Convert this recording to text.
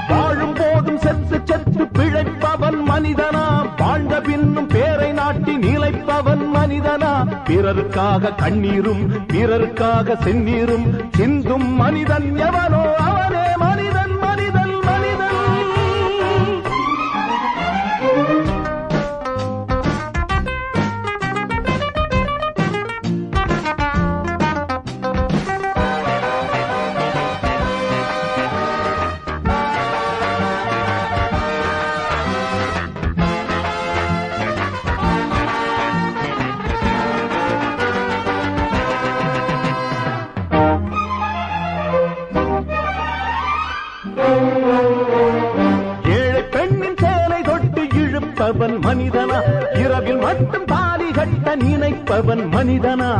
வாழும் போதும் செத்து செத்து பிழைப்பவன் மனிதனா, வாழ்ந்த பின்னும் பேரை நாட்டி நிலைப்பவன் மனிதனா? பிறருக்காக கண்ணீரும் பிறருக்காக செந்நீரும் சிந்தும் மனிதன் எவனோ அவனே மனிதன் மனிதன் மனிதன். ஏழை பெண்ணின் சேலை தொட்டு இழுப்பவன் மனிதனா, இரவில் மட்டும் தாலி கட்ட நினைப்பவன் மனிதனா?